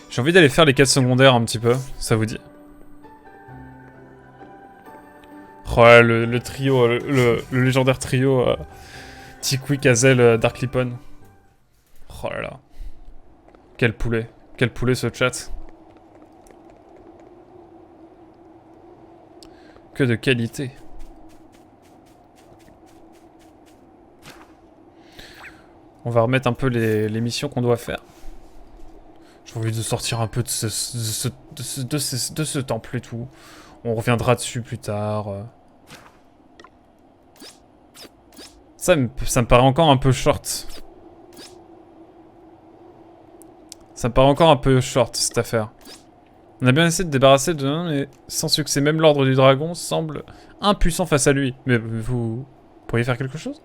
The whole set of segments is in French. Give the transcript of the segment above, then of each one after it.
J'ai envie d'aller faire les quêtes secondaires un petit peu, ça vous dit? Oh ouais, le trio, le légendaire trio Tikwik, Hazel, Dark Lipon. Oh là là. Quel poulet ce chat. Que de qualité. On va remettre un peu les missions qu'on doit faire. J'ai envie de sortir un peu de ce temple et tout. On reviendra dessus plus tard. Ça me paraît encore un peu short. Ça me paraît encore un peu short, cette affaire. On a bien essayé de débarrasser de l'un, mais sans succès. Même l'ordre du dragon semble impuissant face à lui. Mais vous pourriez faire quelque chose?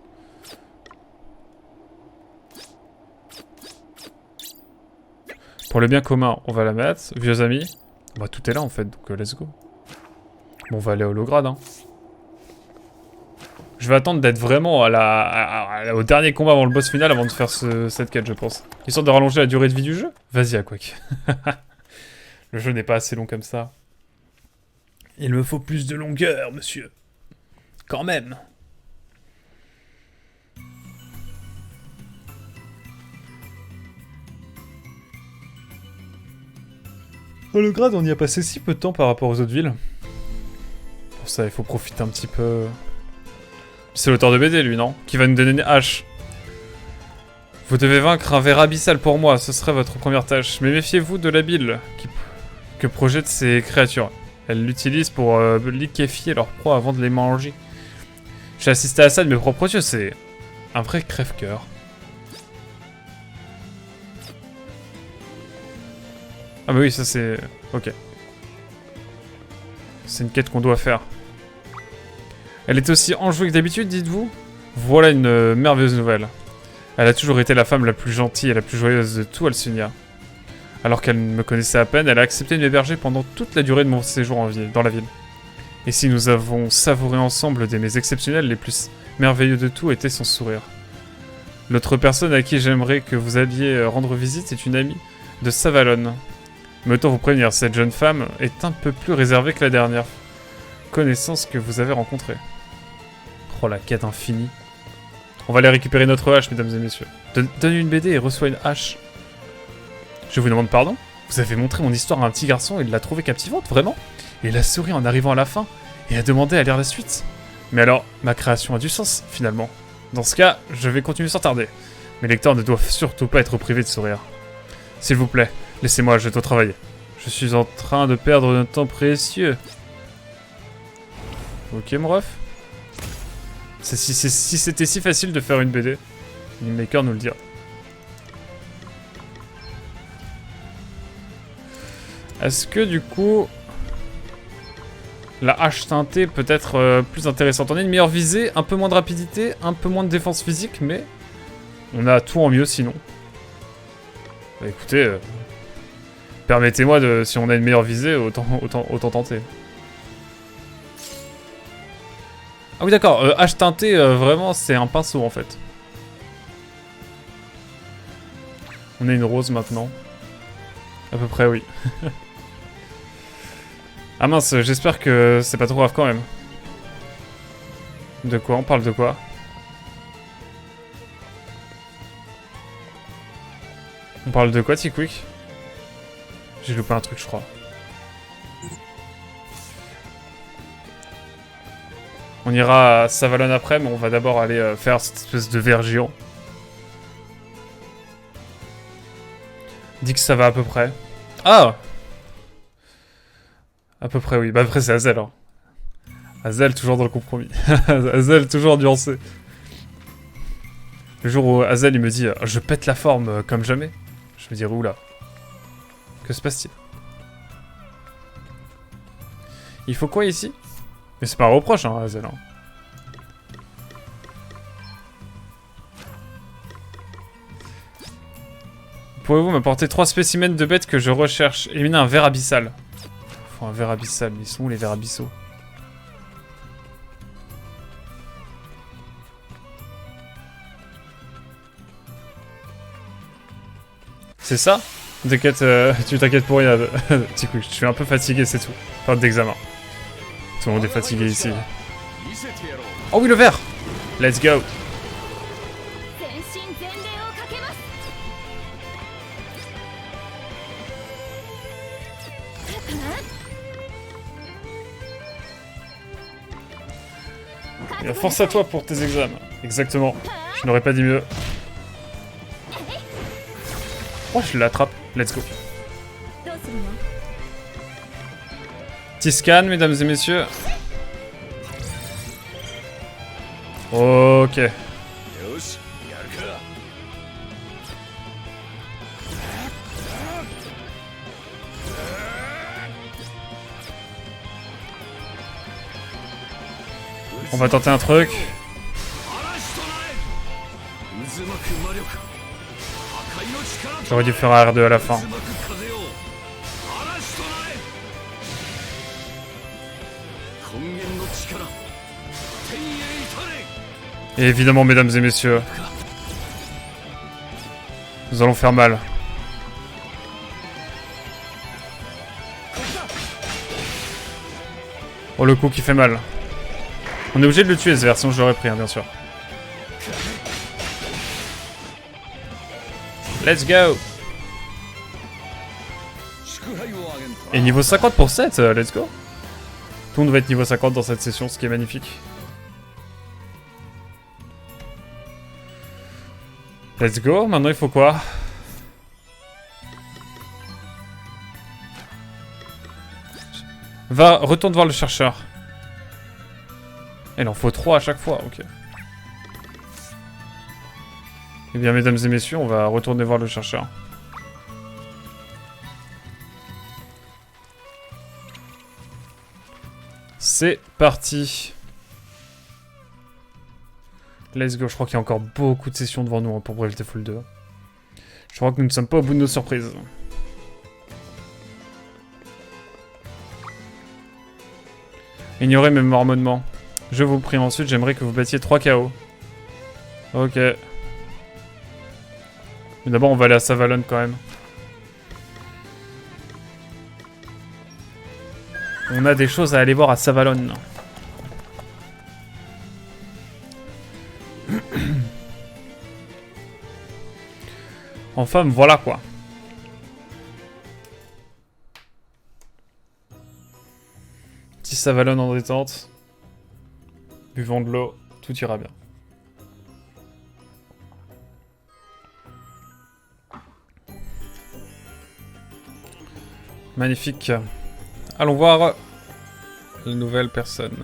Pour le bien commun, on va la mettre. Vieux amis. Bah tout est là en fait, donc let's go. Bon, on va aller à Holograde, hein. Je vais attendre d'être vraiment au dernier combat avant le boss final avant de faire cette quête, je pense. Histoire de rallonger la durée de vie du jeu. Vas-y, à Quack. Le jeu n'est pas assez long comme ça. Il me faut plus de longueur, monsieur. Quand même. Holograde, on y a passé si peu de temps par rapport aux autres villes. Pour ça, il faut profiter un petit peu. C'est l'auteur de BD, lui, non? Qui va nous donner une hache. Vous devez vaincre un ver abyssal pour moi, ce serait votre première tâche. Mais méfiez-vous de la bile que projettent ces créatures. Elles l'utilisent pour liquéfier leurs proies avant de les manger. J'ai assisté à ça de mes propres yeux, c'est un vrai crève-cœur. Ah bah oui, ça c'est... Ok. C'est une quête qu'on doit faire. Elle est aussi enjouée que d'habitude, dites-vous? Voilà une merveilleuse nouvelle. Elle a toujours été la femme la plus gentille et la plus joyeuse de tout Alsunia. Alors qu'elle me connaissait à peine, elle a accepté de m'héberger pendant toute la durée de mon séjour dans la ville. Et si nous avons savouré ensemble des mets exceptionnels, les plus merveilleux de tout était son sourire. L'autre personne à qui j'aimerais que vous alliez rendre visite est une amie de Savalon. Mais autant vous prévenir, cette jeune femme est un peu plus réservée que la dernière connaissance que vous avez rencontrée. Oh, la quête infinie. On va aller récupérer notre hache, mesdames et messieurs. Donne une BD et reçois une hache. Je vous demande pardon? Vous avez montré mon histoire à un petit garçon et il l'a trouvée captivante, vraiment? Et il a souri en arrivant à la fin et a demandé à lire la suite. Mais alors, ma création a du sens, finalement. Dans ce cas, je vais continuer sans tarder. Mes lecteurs ne doivent surtout pas être privés de sourire. S'il vous plaît, laissez-moi, je dois travailler. Je suis en train de perdre un temps précieux. Ok, mon ref. Si c'était si facile de faire une BD, Maker nous le dira. Est-ce que du coup, la hache teintée peut être plus intéressante? On a une meilleure visée, un peu moins de rapidité, un peu moins de défense physique, mais on a tout en mieux sinon. Bah écoutez, permettez-moi de, si on a une meilleure visée, autant tenter. Ah oui d'accord, hache teintée, vraiment c'est un pinceau en fait. On a une rose maintenant. À peu près oui. Ah mince, j'espère que c'est pas trop grave quand même. De quoi? On parle de quoi? On parle de quoi, Tikwik? J'ai loupé un truc, je crois. On ira à Savalon après, mais on va d'abord aller faire cette espèce de ver géant. Dit que ça va à peu près. Ah! À peu près, oui. Bah après, c'est Hazel, hein. Hazel, toujours dans le compromis. Hazel, toujours nuancé. Le jour où Hazel, il me dit « Je pète la forme comme jamais », je me dis « Oula, que se passe-t-il » Il faut quoi ici? Mais c'est pas un reproche, hein, Hazel. Hein. Pouvez-vous m'apporter 3 spécimens de bêtes que je recherche? Éliminer un ver abyssal. Il faut un ver abyssal. Ils sont où les vers abyssaux? C'est ça? T'inquiète, tu t'inquiètes pour rien. Petit coup, je suis un peu fatigué, c'est tout. Pas d'examen. Tout le monde est fatigué ici. Oh oui, le vert! Let's go! Et force à toi pour tes examens. Exactement. Je n'aurais pas dit mieux. Oh, je l'attrape. Let's go. Petit scan, mesdames et messieurs. Ok. On va tenter un truc. J'aurais dû faire un R2 à la fin. Et évidemment, mesdames et messieurs, nous allons faire mal. Oh, le coup qui fait mal. On est obligé de le tuer, ce version, je l'aurais pris, hein, bien sûr. Let's go! Et niveau 50 pour 7, let's go! Tout le monde va être niveau 50 dans cette session, ce qui est magnifique. Let's go, maintenant il faut quoi? Retourne voir le chercheur. Il en faut 3 à chaque fois, ok. Eh bien, mesdames et messieurs, on va retourner voir le chercheur. C'est parti. Let's go, je crois qu'il y a encore beaucoup de sessions devant nous hein, pour Breath of the Wild 2. Je crois que nous ne sommes pas au bout de nos surprises. Ignorez mes marmonnements. Je vous prie ensuite, j'aimerais que vous battiez 3 KO. Ok. Mais d'abord, on va aller à Savalon quand même. On a des choses à aller voir à Savalon. Enfin, voilà quoi. Petit Savalon en détente. Buvons de l'eau, tout ira bien. Magnifique. Allons voir la nouvelle personne.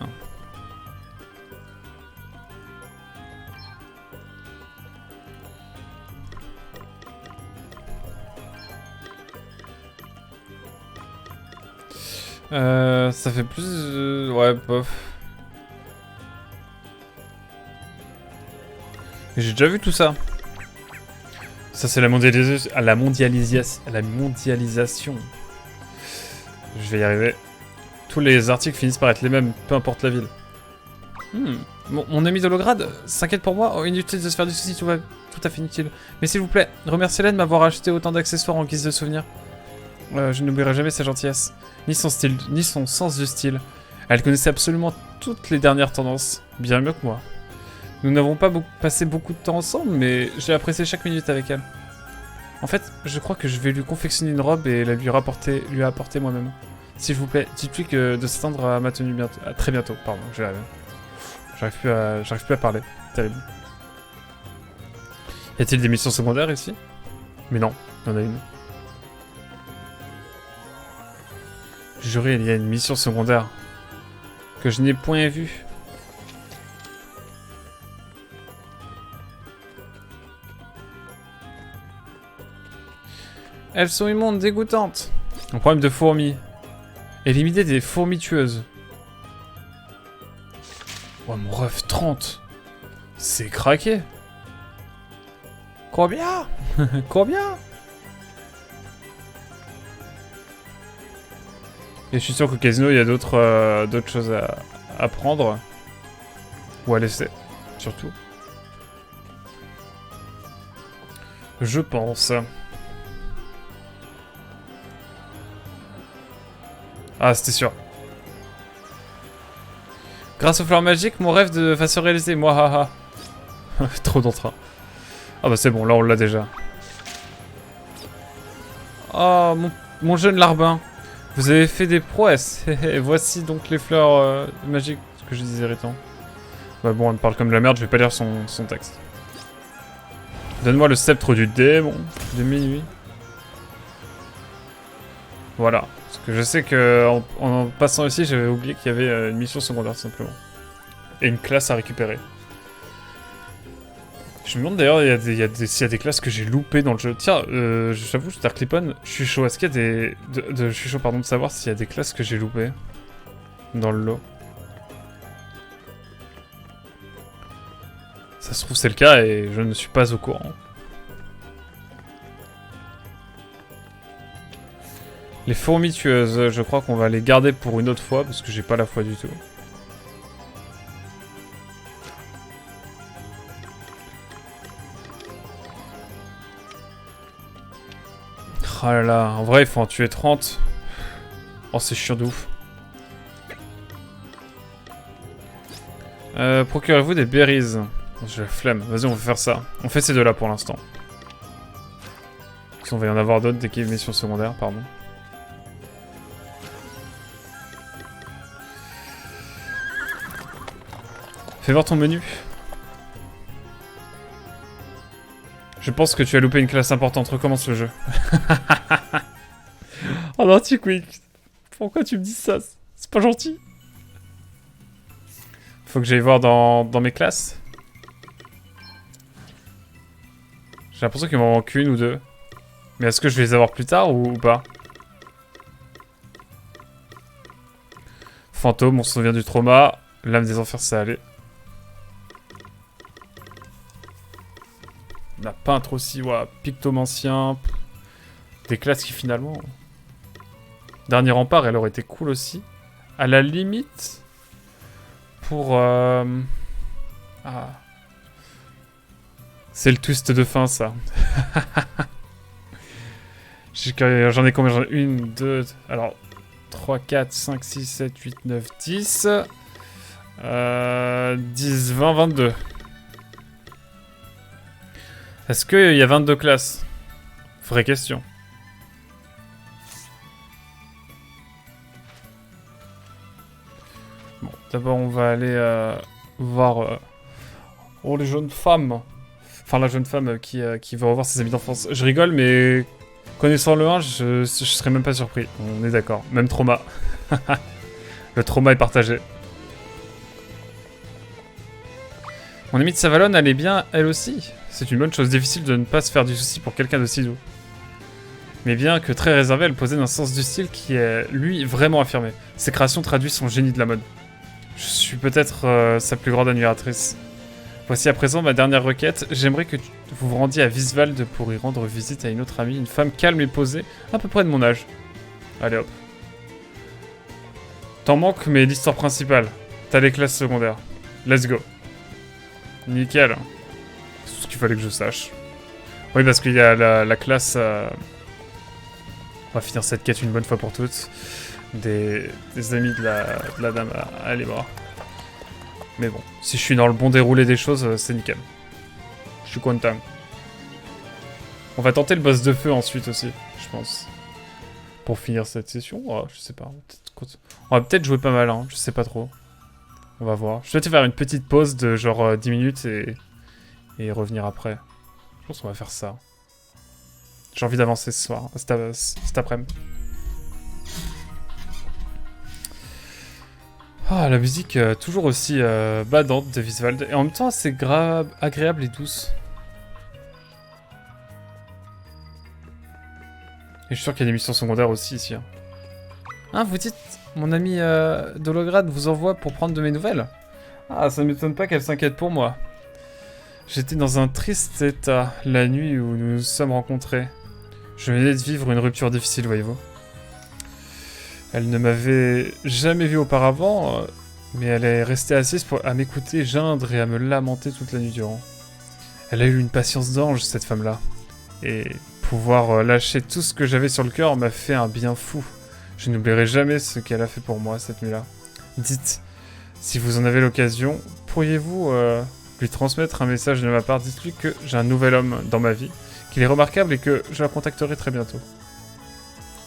Ça fait plus... ouais, bof. J'ai déjà vu tout ça. Ça, c'est la mondialisation. La mondialisation. Je vais y arriver. Tous les articles finissent par être les mêmes, peu importe la ville. Mon ami d'Holograd s'inquiète pour moi. Oh, inutile de se faire du souci, tout va tout à fait inutile. Mais s'il vous plaît, remerciez-la de m'avoir acheté autant d'accessoires en guise de souvenir. Je n'oublierai jamais sa gentillesse, ni son style, ni son sens du style. Elle connaissait absolument toutes les dernières tendances, bien mieux que moi. Nous n'avons pas passé beaucoup de temps ensemble, mais j'ai apprécié chaque minute avec elle. En fait, je crois que je vais lui confectionner une robe et la lui apporter moi-même. S'il vous plaît, dites-lui que de s'attendre à ma tenue bientôt, très bientôt. Pardon, j'arrive plus à parler. Terrible. Y a-t-il des missions secondaires ici? Mais non, il y en a une. Juré, il y a une mission secondaire que je n'ai point vue. Elles sont immondes, dégoûtantes. Un problème de fourmis. Éliminer des fourmis tueuses. Oh mon ref, 30. C'est craqué. Combien? Combien? Et je suis sûr qu'au casino, il y a d'autres choses à prendre. Ou à laisser, surtout. Je pense. Ah, c'était sûr. Grâce aux fleurs magiques, mon rêve va se réaliser. Moi, haha. Trop d'entrain. Ah bah c'est bon, là on l'a déjà. Oh, mon jeune larbin. Vous avez fait des prouesses. Voici donc les fleurs magiques. Ce que je disais irritant. Bah bon, elle me parle comme de la merde, je vais pas lire son texte. Donne-moi le sceptre du démon de minuit. Voilà. Parce que je sais que en passant ici, j'avais oublié qu'il y avait une mission secondaire tout simplement. Et une classe à récupérer. Je me demande d'ailleurs s'il y a des classes que j'ai loupées dans le jeu. Tiens, j'avoue, Starclipon, je suis chaud. Est-ce qu'il y a des... je suis chaud, pardon, de savoir s'il y a des classes que j'ai loupées dans le lot. Ça se trouve c'est le cas et je ne suis pas au courant. Les fourmis tueuses, je crois qu'on va les garder pour une autre fois parce que j'ai pas la foi du tout. Oh là là, en vrai il faut en tuer 30. Oh c'est chiant de ouf. Procurez-vous des berries. J'ai la flemme, vas-y on va faire ça. On fait ces deux là pour l'instant. On va y en avoir d'autres dès qu'il y a une mission secondaire, pardon. Fais voir ton menu. Je pense que tu as loupé une classe importante, recommence le jeu. Oh non, Quick. Pourquoi tu me dis ça? C'est pas gentil. Faut que j'aille voir dans mes classes. J'ai l'impression qu'il m'en manque une ou deux. Mais est-ce que je vais les avoir plus tard ou pas? Fantôme, on se souvient du trauma. L'âme des enfers, ça allait. La peintre aussi, ouais. Pictomancien. Des classes qui finalement... Dernier rempart, elle aurait été cool aussi. À la limite... Pour... Ah... C'est le twist de fin, ça. J'en ai combien? J'en ai 1, 2... Alors... 3, 4, 5, 6, 7, 8, 9, 10... 10, 20, 22. Est-ce qu'il y a 22 classes? Vraie question. Bon, d'abord on va aller voir oh, les jeunes femmes. Enfin la jeune femme qui va revoir ses amis d'enfance. Je rigole mais connaissant le 1, je serais même pas surpris. On est d'accord. Même trauma. Le trauma est partagé. Mon amie de Savalon, elle est bien, elle aussi. C'est une bonne chose, difficile de ne pas se faire du souci pour quelqu'un de si doux. Mais bien que très réservée, elle possède un sens du style qui est, lui, vraiment affirmé. Ses créations traduisent son génie de la mode. Je suis peut-être sa plus grande admiratrice. Voici à présent ma dernière requête. J'aimerais que vous vous rendiez à Viswald pour y rendre visite à une autre amie, une femme calme et posée, à peu près de mon âge. Allez hop. T'en manques, mais l'histoire principale. T'as les classes secondaires. Let's go. Nickel. C'est tout ce qu'il fallait que je sache. Oui, parce qu'il y a la classe... On va finir cette quête une bonne fois pour toutes. Des amis de la dame à aller voir. Mais bon, si je suis dans le bon déroulé des choses, c'est nickel. Je suis content. On va tenter le boss de feu ensuite aussi, je pense. Pour finir cette session. Oh, je sais pas. On va peut-être jouer pas mal, hein. Je sais pas trop. On va voir. Je vais te faire une petite pause de genre 10 minutes et revenir après. Je pense qu'on va faire ça. J'ai envie d'avancer ce soir, cet après-midi. Ah, la musique toujours aussi badante de Viswald. Et en même temps, assez agréable et douce. Et je suis sûr qu'il y a des missions secondaires aussi ici. Hein, vous dites, mon ami Dolograd vous envoie pour prendre de mes nouvelles? Ah, ça ne m'étonne pas qu'elle s'inquiète pour moi. J'étais dans un triste état la nuit où nous nous sommes rencontrés. Je venais de vivre une rupture difficile, voyez-vous. Elle ne m'avait jamais vu auparavant, mais elle est restée assise à m'écouter geindre et à me lamenter toute la nuit durant. Elle a eu une patience d'ange, cette femme-là. Et pouvoir lâcher tout ce que j'avais sur le cœur m'a fait un bien fou. Je n'oublierai jamais ce qu'elle a fait pour moi cette nuit-là. Dites, si vous en avez l'occasion, pourriez-vous lui transmettre un message de ma part? Dites-lui que j'ai un nouvel homme dans ma vie, qu'il est remarquable et que je la contacterai très bientôt.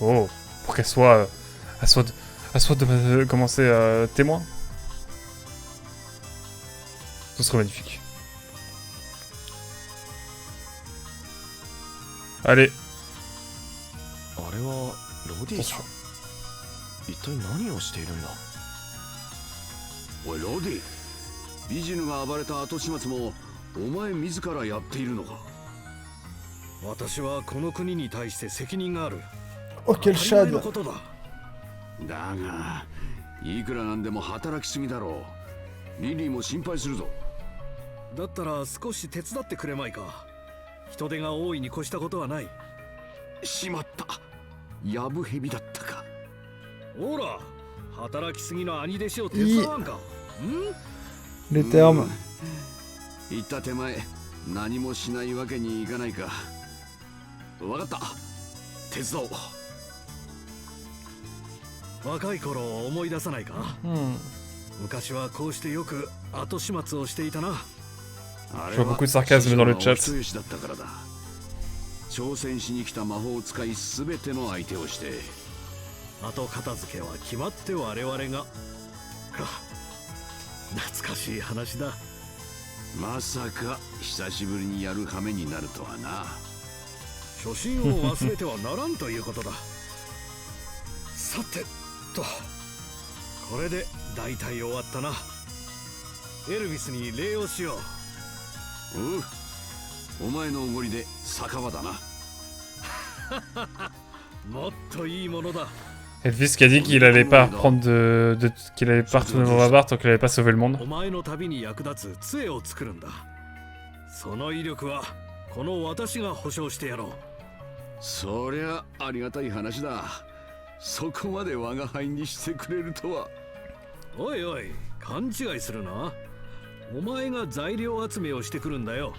Oh, pour qu'elle soit de commencer témoin. Ce serait magnifique. Allez. Attention. 一体何をしているんだ。おいロディ、ビジヌが暴れた後始末もお前自らやっているのか。私はこの国に対して責任がある。 Oh, quel 当たり前の shad. ことだ。だがいくらなんでも働きすぎだろう。リリーも心配するぞ。だったら少し手伝ってくれまいか。人手が多いに越したことはない。しまった、ヤブヘビだったか。ほら、働きすぎの兄弟子を手伝わんか。Les termes. 言った手前何もしないわけにいかないか。わかった、手伝おう。若い頃を思い出さないか。昔はこうしてよく後始末をしていたな。Je vois beaucoup de sarcasme dans le chat. だったからだ。挑戦しに来た魔法を使い全ての相手をして。後片付けは決まって我々が。か、懐かしい話だ。まさか久しぶりにやる羽目になるとはな。初心を忘れてはならんということだ。さてと、これで大体終わったな。エルヴィスに礼をしよう。お前のおごりで酒場だな。もっといいものだ。 Elvis qui a dit qu'il allait pas reprendre qu'il allait pas retourner dans Bavar tant qu'il allait pas sauver le monde. お前の旅に役立つ杖を作るんだ。その威力はこの私が保証してやろう。そりゃありがたい話だ。そこまで我が輩にしてくれるとは。おいおい、勘違いするな。お前が材料集めをしてくるんだよ。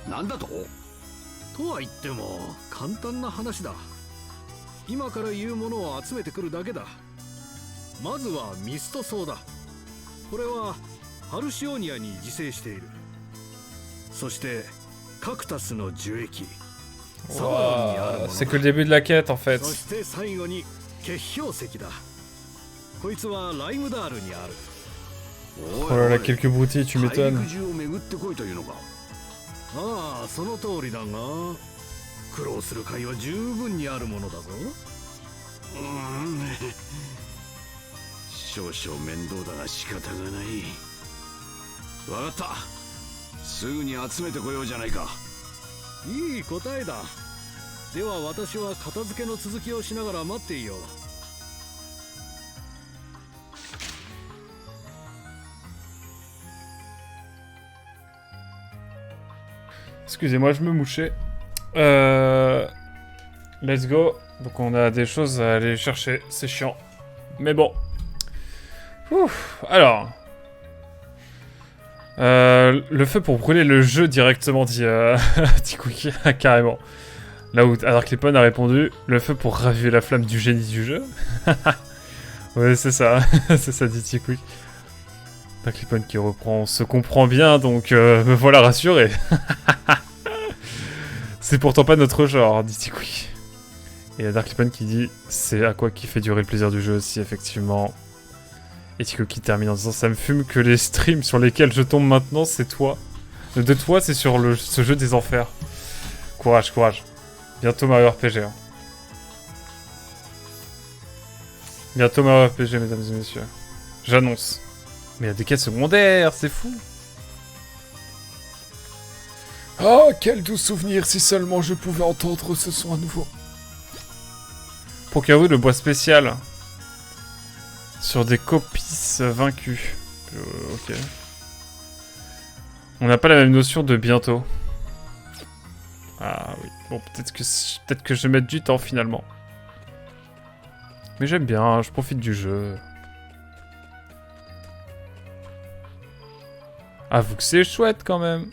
なんだと？とは言っても簡単な話だ。今から言うものを集めてくるだけだ。まずはミストソーダ。これはハルシオニアに自生している。そしてカクタスの樹液。C'est que le début de la quête en fait. そして最後に結氷石だ。こいつはライムダールにある。 Oh là là, quelques broutilles, tu m'étonnes. ああ、その通りだが、苦労する甲斐は十分にあるものだぞ。少々面倒だが仕方がない。わかった。すぐに集めてこようじゃないか。いい答えだ。では私は片付けの続きをしながら待っていよう。 Excusez-moi, je me mouchais. Let's go. Donc on a des choses à aller chercher. C'est chiant. Mais bon. Ouf. Alors. Le feu pour brûler le jeu directement, dit Quick, carrément. Là où Darklippon a répondu, le feu pour raviver la flamme du génie du jeu. Ouais, c'est ça. C'est ça, dit Quick. Darklippon qui reprend, on se comprend bien, donc me voilà rassuré. C'est pourtant pas notre genre, dit Quick. Et il y a Darklippon qui dit, c'est à quoi qui fait durer le plaisir du jeu aussi, effectivement. Et Tico qui termine en disant, ça me fume que les streams sur lesquels je tombe maintenant, c'est toi. De toi, c'est sur ce jeu des enfers. Courage, courage. Bientôt Mario RPG. Hein. Bientôt Mario RPG, mesdames et messieurs. J'annonce. Mais il y a des quêtes secondaires, c'est fou. Oh, quel doux souvenir, si seulement je pouvais entendre ce son à nouveau. Procurez-vous le bois spécial sur des copies vaincus. Ok. On n'a pas la même notion de bientôt. Ah oui, bon, peut-être que je vais mettre du temps finalement. Mais j'aime bien, je profite du jeu. Avoue que c'est chouette quand même.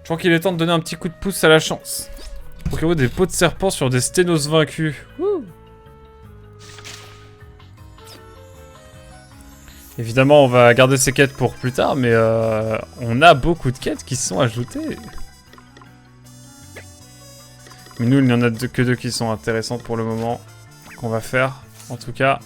Je crois qu'il est temps de donner un petit coup de pouce à la chance. Procurez des peaux de serpent sur des sténos vaincus. Wouh. Évidemment, on va garder ces quêtes pour plus tard, mais on a beaucoup de quêtes qui sont ajoutées. Mais nous, il n'y en a que deux qui sont intéressantes pour le moment, qu'on va faire, en tout cas.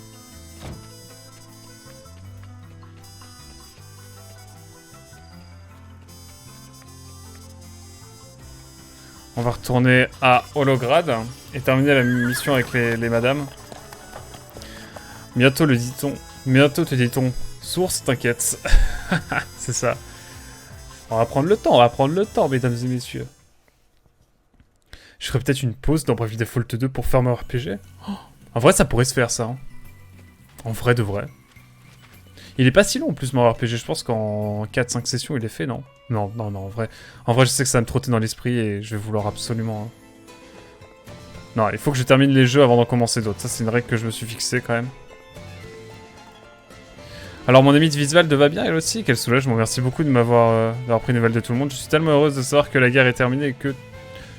On va retourner à Holograd et terminer la mission avec les madames. Bientôt le dit-on. Bientôt te dit-on. Source, t'inquiète. C'est ça. On va prendre le temps, mesdames et messieurs. Je ferais peut-être une pause dans Bravely Default 2 pour faire mon RPG. Oh, en vrai, ça pourrait se faire, ça. Hein. En vrai de vrai. Il est pas si long, en plus, mon RPG. Je pense qu'en 4-5 sessions, il est fait, non? Non, en vrai. En vrai, je sais que ça va me trotter dans l'esprit et je vais vouloir absolument... Non, il faut que je termine les jeux avant d'en commencer d'autres. Ça, c'est une règle que je me suis fixée, quand même. Alors, mon amie de Visvald va bien, elle aussi. Quel soulagement. Merci beaucoup de m'avoir d'avoir pris nouvelle de tout le monde. Je suis tellement heureuse de savoir que la guerre est terminée et que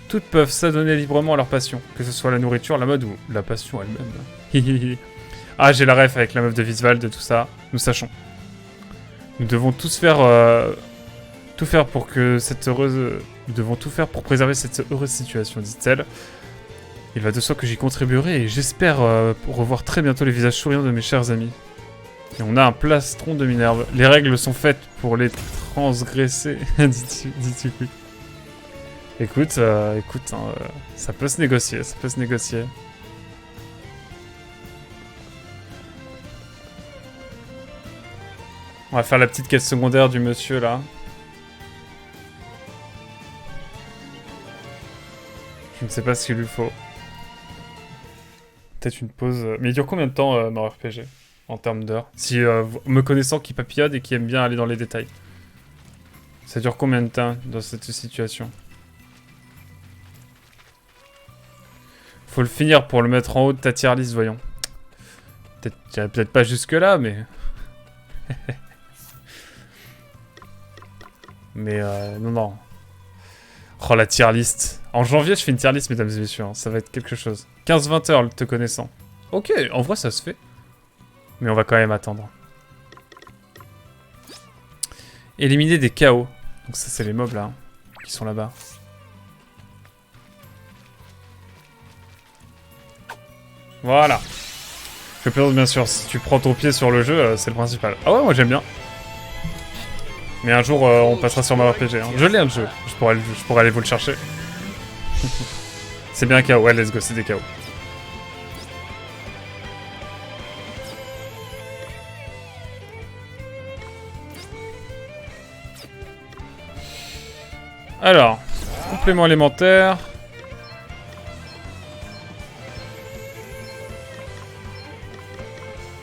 toutes peuvent s'adonner librement à leur passion. Que ce soit la nourriture, la mode ou la passion elle-même. Ah, j'ai la ref avec la meuf de Visvald et tout ça. Nous sachons. Nous devons tous faire... tout faire pour que cette heureuse... Nous devons tout faire pour préserver cette heureuse situation, dit-elle. Il va de soi que j'y contribuerai et j'espère revoir très bientôt les visages souriants de mes chers amis. Et on a un plastron de Minerve. Les règles sont faites pour les transgresser, dit-il. Écoute, écoute, hein, ça peut se négocier, ça peut se négocier. On va faire la petite quête secondaire du monsieur, là. Je ne sais pas ce qu'il lui faut. Peut-être une pause. Mais il dure combien de temps, mon RPG, en termes d'heures? Si, me connaissant qui papillonne et qui aime bien aller dans les détails. Ça dure combien de temps dans cette situation? Faut le finir pour le mettre en haut de ta tier list, voyons. Peut-être pas jusque là, mais... mais non. Oh, la tier list. En janvier, je fais une tier list, mesdames et messieurs. Hein. Ça va être quelque chose. 15-20 heures, te connaissant. Ok, en vrai, ça se fait. Mais on va quand même attendre. Éliminer des chaos. Donc ça, c'est les mobs, là, hein, qui sont là-bas. Voilà. Je plaisante, bien sûr. Si tu prends ton pied sur le jeu, c'est le principal. Ah ouais, moi, j'aime bien. Mais un jour, on passera sur ma RPG. Hein. Je l'ai, un jeu. Je pourrais aller vous le chercher. C'est bien un KO. Ouais, let's go, c'est des KO. Alors, complément élémentaire.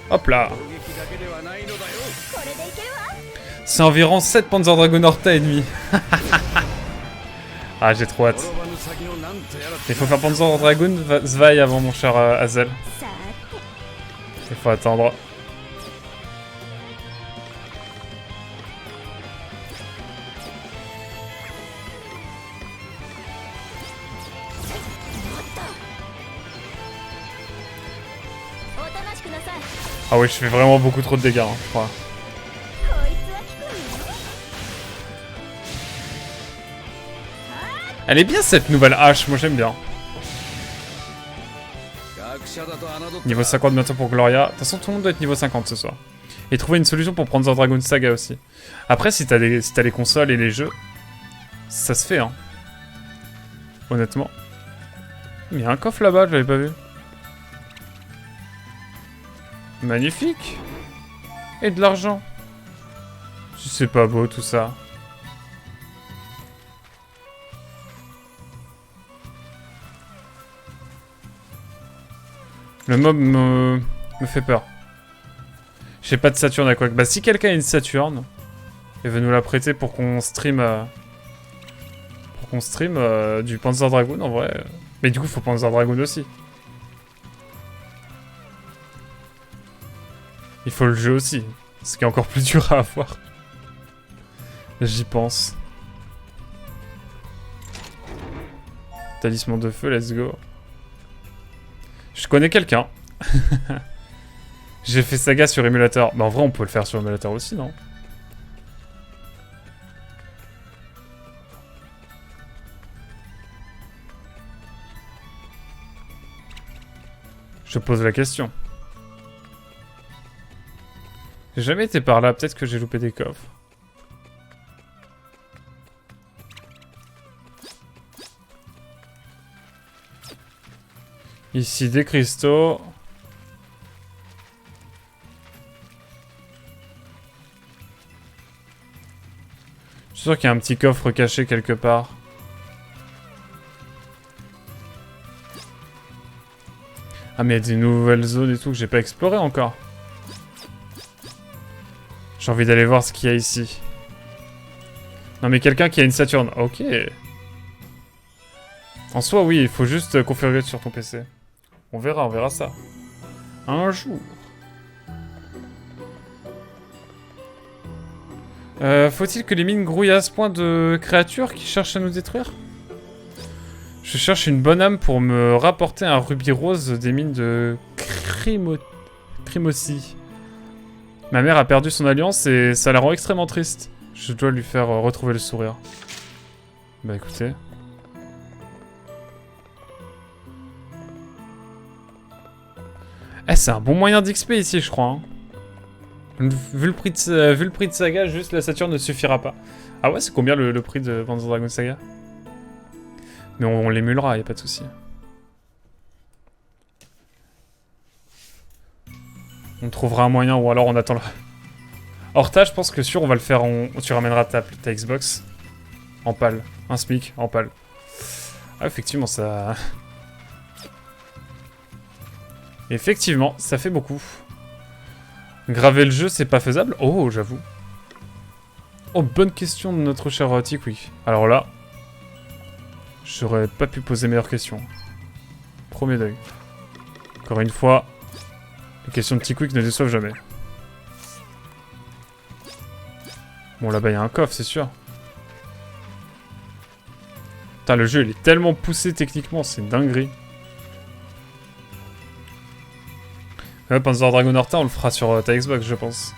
Hop là. C'est environ 7 Panzer Dragon Horta et demi. Ah, j'ai trop hâte. Il faut faire Panzer Dragon Zwei avant, mon cher Hazel. Il faut attendre. Ah oui, je fais vraiment beaucoup trop de dégâts, hein, je crois. Elle est bien cette nouvelle hache, moi j'aime bien. Niveau 50 bientôt pour Gloria. De toute façon, tout le monde doit être niveau 50 ce soir. Et trouver une solution pour prendre Dragon Saga aussi. Après, si t'as les consoles et les jeux, ça se fait, hein. Honnêtement. Mais il y a un coffre là-bas, je l'avais pas vu. Magnifique. Et de l'argent. Si c'est pas beau tout ça. Le mob me fait peur. J'ai pas de Saturne à quoi. Bah si quelqu'un a une Saturne et veut nous la prêter pour qu'on stream du Panzer Dragoon en vrai. Mais du coup faut Panzer Dragoon aussi. Il faut le jeu aussi, ce qui est encore plus dur à avoir. J'y pense. Talisman de feu, let's go. Je connais quelqu'un. J'ai fait Saga sur émulateur. Bah en vrai on peut le faire sur émulateur aussi, non? Je pose la question. J'ai jamais été par là, peut-être que j'ai loupé des coffres. Ici des cristaux. Je suis sûr qu'il y a un petit coffre caché quelque part. Ah mais il y a des nouvelles zones et tout que j'ai pas explorées encore. J'ai envie d'aller voir ce qu'il y a ici. Non mais quelqu'un qui a une Saturne. Ok. En soi oui, il faut juste configurer sur ton PC. On verra ça. Un jour. Faut-il que les mines grouillent à ce point de créatures qui cherchent à nous détruire? Je cherche une bonne âme pour me rapporter un rubis rose des mines de Crimosi. Ma mère a perdu son alliance et ça la rend extrêmement triste. Je dois lui faire retrouver le sourire. Bah écoutez. Eh, c'est un bon moyen d'XP ici, je crois. Hein. Vu le prix de Saga, juste la Saturne ne suffira pas. Ah ouais, c'est combien le prix de Panzer Dragoon Saga? Mais on l'émulera, y a pas de souci. On trouvera un moyen, ou alors on attend le... Horta, je pense que sûr, on va le faire tu ramèneras ta Xbox en pâle. Un SMIC en pâle. Ah, effectivement, ça... Effectivement, ça fait beaucoup. Graver le jeu, c'est pas faisable? Oh, j'avoue. Oh, bonne question de notre cher Tikwi. Alors là, j'aurais pas pu poser meilleure question. Premier deuil. Encore une fois, les questions de Tikwi ne déçoivent jamais. Bon, là-bas, il y a un coffre, c'est sûr. Putain, le jeu, il est tellement poussé techniquement, c'est une dinguerie. Ouais, Panzer Dragoon Horta, on le fera sur ta Xbox, je pense.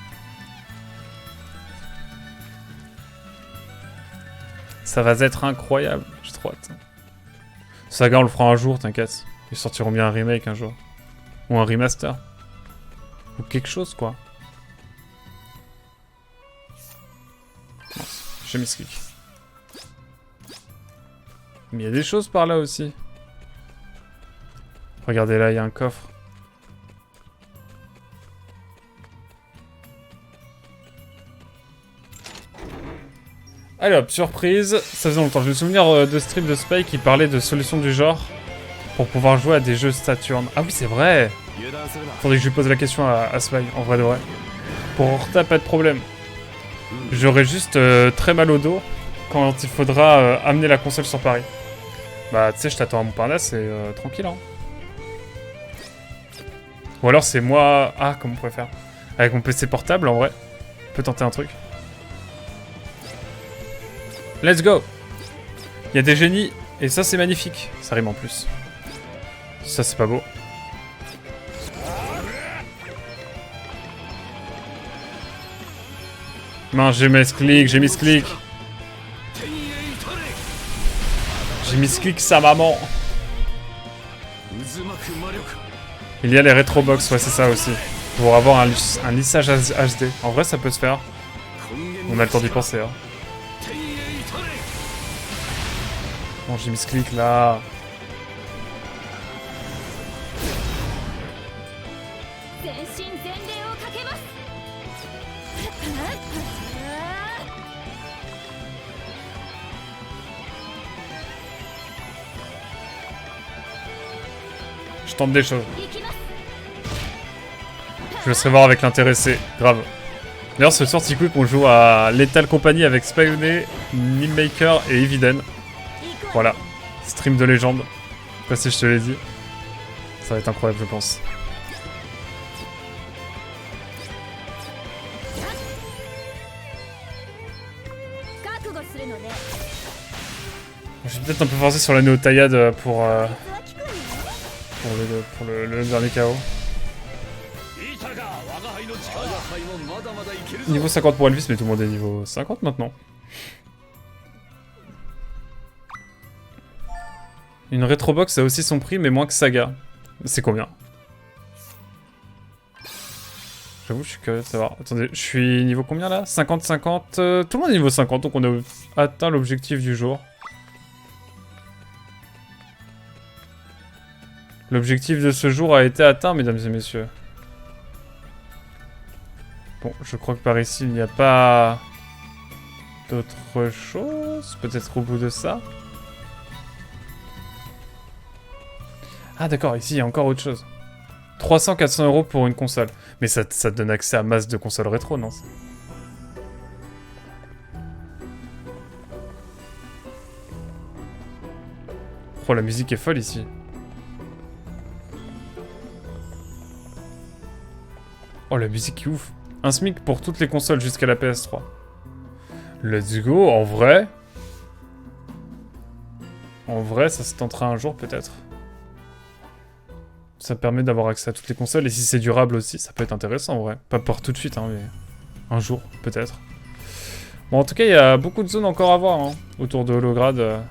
Ça va être incroyable, j'ai trop hâte. Saga, on le fera un jour, t'inquiète. Ils sortiront bien un remake un jour. Ou un remaster. Ou quelque chose, quoi. J'ai mis clic. Mais il y a des choses par là aussi. Regardez là, il y a un coffre. Allez hop, surprise. Ça faisait longtemps. Je me souviens de stream de Spike qui parlait de solutions du genre pour pouvoir jouer à des jeux Saturn. Ah oui, c'est vrai. Faudrait que je lui pose la question à Spike, en vrai de vrai. Pour Horta, pas de problème. J'aurai juste très mal au dos quand il faudra amener la console sur Paris. Bah, tu sais, je t'attends à Montparnasse et tranquille, hein. Ou alors c'est moi... Ah, comment on pourrait faire? Avec mon PC portable, en vrai. On peut tenter un truc. Let's go! Il y a des génies, et ça c'est magnifique. Ça rime en plus. Ça c'est pas beau. Non, j'ai mis ce clic, j'ai mis ce clic. J'ai mis ce clic, sa maman. Il y a les rétrobox, ouais c'est ça aussi. Pour avoir un lissage HD. En vrai ça peut se faire. On a le temps d'y penser, hein. Bon, j'ai mis ce clic là. Je tente des choses. Je laisserai voir avec l'intéressé. Grave. D'ailleurs, ce soir, petit coup qu'on joue à Lethal Company avec Spyone, Nimmaker et Eviden. Voilà, stream de légende. Je sais pas si je te l'ai dit. Ça va être incroyable, je pense. Je vais Peut-être un peu forcé sur la Neo Taillade pour le dernier KO. Niveau 50 pour Elvis, mais tout le monde est niveau 50 maintenant. Une Retrobox a aussi son prix, mais moins que Saga. C'est combien? J'avoue, je suis curieux de savoir. Attendez, je suis niveau combien là? 50-50. Tout le monde est niveau 50, donc on a atteint l'objectif du jour. L'objectif de ce jour a été atteint, mesdames et messieurs. Bon, je crois que par ici, il n'y a pas d'autre chose. Peut-être au bout de ça. Ah d'accord, ici, il y a encore autre chose. 300-400 € pour une console. Mais ça te donne accès à masse de consoles rétro, non? Oh, la musique est folle ici. Oh, la musique est ouf. Un SMIC pour toutes les consoles jusqu'à la PS3. Let's go, en vrai. En vrai, ça se tentera un jour peut-être. Ça permet d'avoir accès à toutes les consoles, et si c'est durable aussi, ça peut être intéressant en vrai. Pas pour tout de suite, hein, mais un jour, peut-être. Bon, en tout cas, il y a beaucoup de zones encore à voir, hein, autour de Holograd.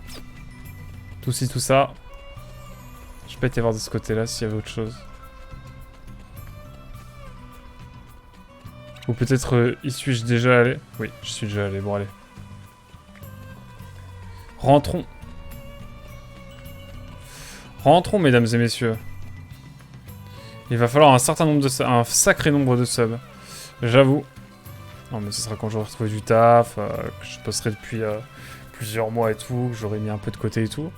Tout ci, tout ça. Je peux peut-être y voir de ce côté-là s'il y avait autre chose. Ou peut-être y suis-je déjà allé? Oui, je suis déjà allé, bon allez. Rentrons. Rentrons, mesdames et messieurs. Il va falloir un sacré nombre de subs. J'avoue. Non mais ce sera quand j'aurai retrouvé du taf, que je bosserai depuis plusieurs mois et tout, que j'aurai mis un peu de côté et tout.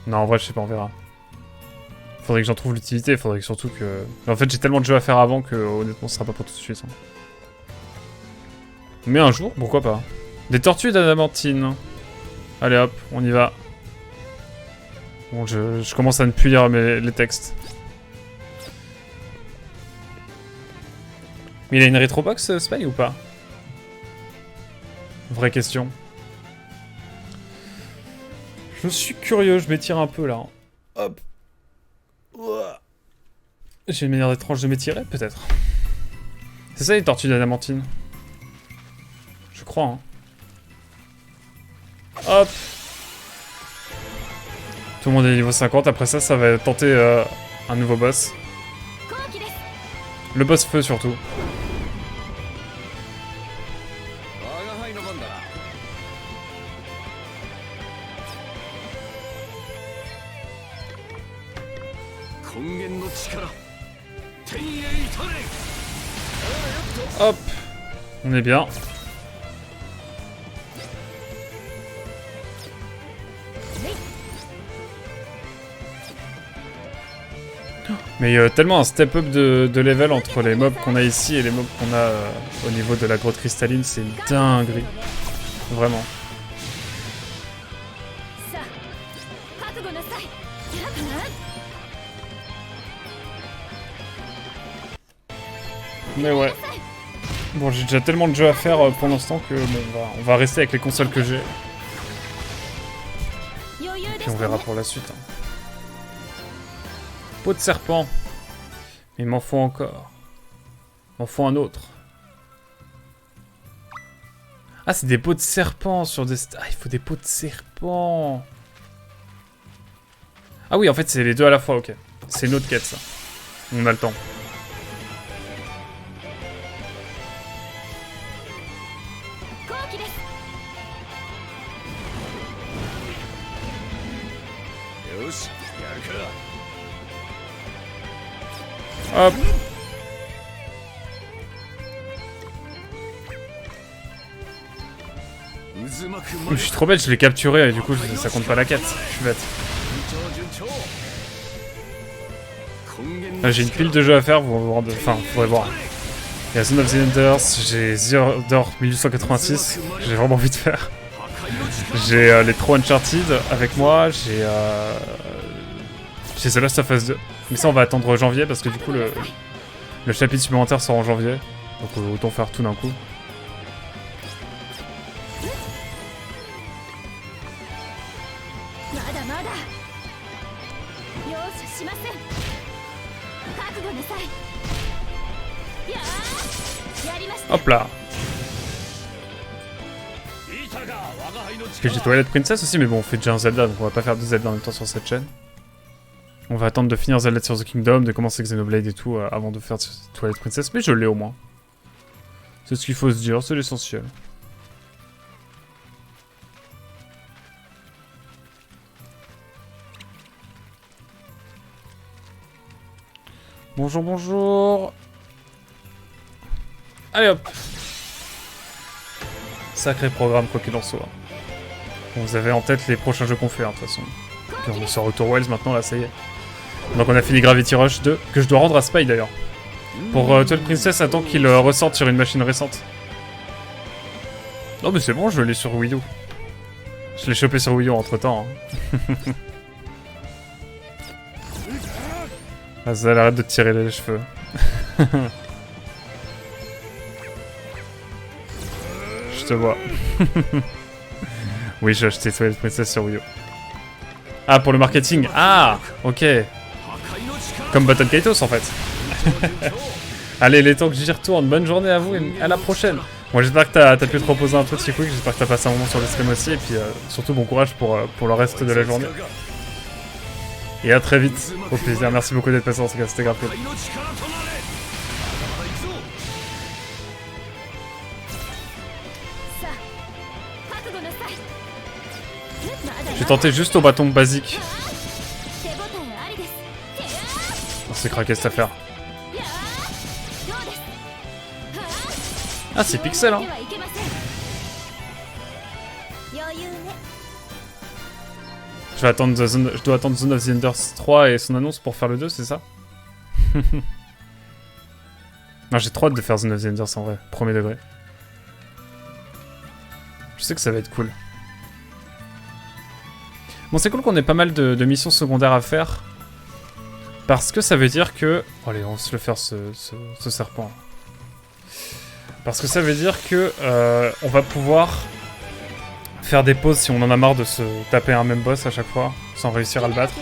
Non en vrai je sais pas, on verra. Faudrait que j'en trouve l'utilité, faudrait que surtout que... En fait j'ai tellement de jeux à faire avant que honnêtement ce sera pas pour tout de suite. Hein. Mais un jour, pourquoi pas. Des tortues d'adamantine. Allez hop, on y va. Bon je commence à ne plus lire les textes. Mais il a une rétrobox, Spy, ou pas? Vraie question. Je suis curieux, je m'étire un peu là. Hop. J'ai une manière étrange de m'étirer, peut-être. C'est ça les tortues d'adamantine? Je crois, hein. Hop. Tout le monde est niveau 50, après ça, ça va tenter un nouveau boss. Le boss feu surtout. Hop, on est bien. Mais il y a tellement un step up de level entre les mobs qu'on a ici et les mobs qu'on a au niveau de la grotte cristalline, c'est une dinguerie. Vraiment. Mais ouais. Bon, j'ai déjà tellement de jeux à faire pour l'instant que bon, on va rester avec les consoles que j'ai. Puis on verra pour la suite. Hein. Peau de serpent. Il m'en faut encore. Il m'en faut un autre. Ah, c'est des peaux de serpent sur des... Ah, il faut des peaux de serpent. Ah oui, en fait, c'est les deux à la fois, ok. C'est une autre quête, ça. On a le temps. Hop. Je suis trop bête, je l'ai capturé et du coup ça compte pas la quête. Je suis bête. J'ai une pile de jeux à faire, enfin, faudrait voir. Il y a Zone of the Enders, j'ai The Order 1886, j'ai vraiment envie de faire. J'ai les 3 Uncharted avec moi, j'ai The Last of Us 2. Mais ça on va attendre janvier parce que du coup le chapitre supplémentaire sort en janvier. Donc autant faire tout d'un coup. Hop là. Puis j'ai Twilight Princess aussi, mais bon, on fait déjà un Zelda, donc on va pas faire deux Zelda en même temps sur cette chaîne. On va attendre de finir Zelda Tears of the Kingdom, de commencer Xenoblade et tout, avant de faire Twilight Princess, mais je l'ai au moins. C'est ce qu'il faut se dire, c'est l'essentiel. Bonjour, bonjour. Allez hop. Sacré programme, quoi qu'il en soit. Bon, vous avez en tête les prochains jeux qu'on fait, hein, de toute façon. Puis on est sur Outer Wilds maintenant, là, ça y est. Donc on a fini Gravity Rush 2, que je dois rendre à Spy d'ailleurs. Pour Twilight Princess, attends qu'il ressorte sur une machine récente. Non mais c'est bon, je l'ai sur Wii U. Je l'ai chopé sur Wii U entre temps. Hein. Ah, ça arrête de te tirer les cheveux. Je te vois. Oui, j'ai acheté Twilight Princess sur Wii U. Ah, pour le marketing. Ah, ok. Comme Button Kaitos en fait. Allez, il est temps que j'y retourne. Bonne journée à vous et à la prochaine. Moi, j'espère que t'as pu te reposer un peu, Chiquick. J'espère que t'as passé un moment sur le stream aussi. Et puis, surtout, bon courage pour le reste de la journée. Et à très vite. Au plaisir. Merci beaucoup d'être passé en tout cas. C'était grave cool. J'ai tenté juste au bâton basique. Oh, c'est craqué cette affaire. Ah, c'est pixel, hein. Je dois attendre Zone of the Enders 3 et son annonce pour faire le 2, c'est ça? Non, j'ai trop hâte de faire Zone of the Enders en vrai, premier degré. Je sais que ça va être cool. Bon, c'est cool qu'on ait pas mal de missions secondaires à faire. Parce que ça veut dire que... Oh, allez, on va se le faire ce serpent. Parce que ça veut dire que on va pouvoir faire des pauses si on en a marre de se taper un même boss à chaque fois, sans réussir à le battre.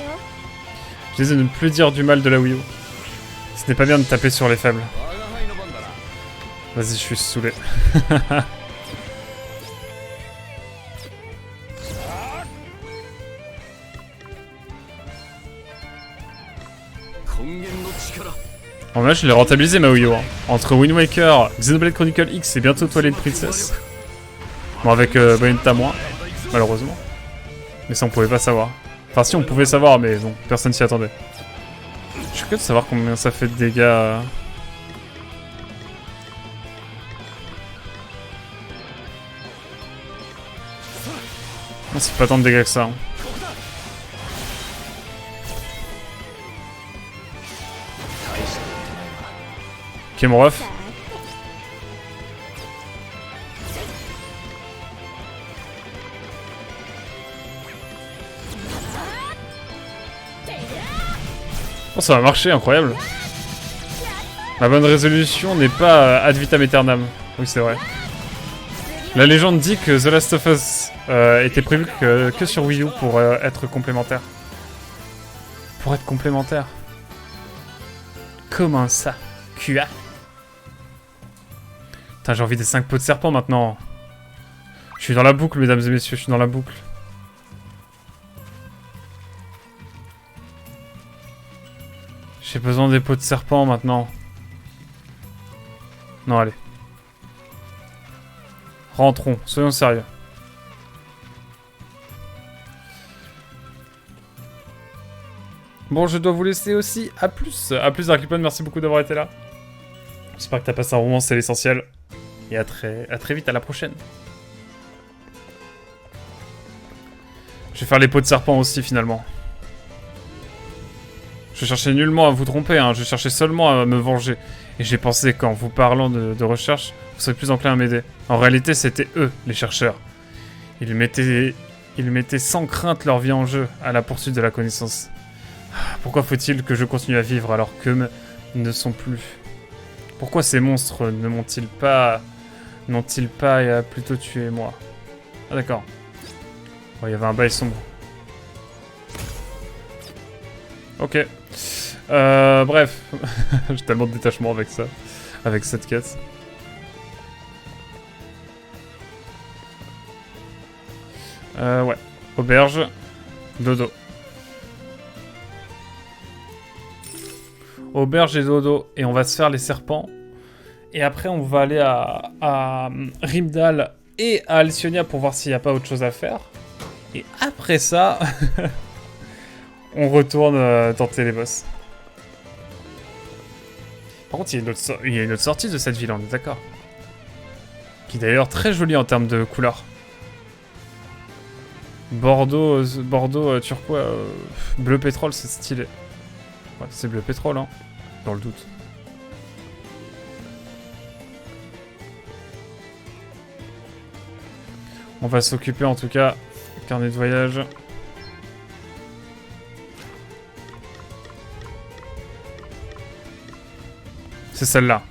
Je disais de ne plus dire du mal de la Wii U. Ce n'est pas bien de taper sur les faibles. Vas-y, je suis saoulé. En vrai, je l'ai rentabilisé ma Wii U. Hein. Entre Wind Waker, Xenoblade Chronicle X et bientôt Twilight Princess. Bon, avec Bayonetta moins, malheureusement. Mais ça, on pouvait pas savoir. Enfin, si, on pouvait savoir, mais bon, personne s'y attendait. Je suis curieux de savoir combien ça fait de dégâts. Non, c'est pas tant de dégâts que ça. Hein. Ok, mon ref. Oh, ça va marcher, incroyable. La bonne résolution n'est pas ad vitam aeternam. Oui, c'est vrai. La légende dit que The Last of Us était prévu que sur Wii U pour être complémentaire. Pour être complémentaire. Comment ça? QA. Putain, j'ai envie des 5 pots de serpent maintenant. Je suis dans la boucle, mesdames et messieurs, je suis dans la boucle. J'ai besoin des pots de serpent maintenant. Non, allez. Rentrons, soyons sérieux. Bon, je dois vous laisser aussi. À plus. À plus, Darklippon, merci beaucoup d'avoir été là. J'espère que t'as passé un moment, c'est l'essentiel. Et à très vite, à la prochaine. Je vais faire les pots de serpent aussi, finalement. Je cherchais nullement à vous tromper, hein. Je cherchais seulement à me venger. Et j'ai pensé qu'en vous parlant de recherche, vous serez plus enclin à m'aider. En réalité, c'était eux, les chercheurs. Ils mettaient sans crainte leur vie en jeu, à la poursuite de la connaissance. Pourquoi faut-il que je continue à vivre alors qu'eux ne sont plus? Pourquoi ces monstres ne m'ont-ils pas... n'ont-ils pas plutôt tué moi? Ah d'accord. Oh, il y avait un bail sombre. Ok. Bref. J'ai tellement de détachement avec ça. Avec cette quête. Ouais. Auberge. Dodo. Auberge et dodo. Et on va se faire les serpents. Et après, on va aller à Rimdal et à Alcyonia pour voir s'il n'y a pas autre chose à faire. Et après ça, on retourne tenter les boss. Par contre, il y a une autre sortie de cette ville, on est d'accord. Qui est d'ailleurs très jolie en termes de couleur. Bordeaux turquoise, bleu pétrole, c'est stylé. Ouais, c'est bleu pétrole, hein, dans le doute. On va s'occuper en tout cas, carnet de voyage. C'est celle-là.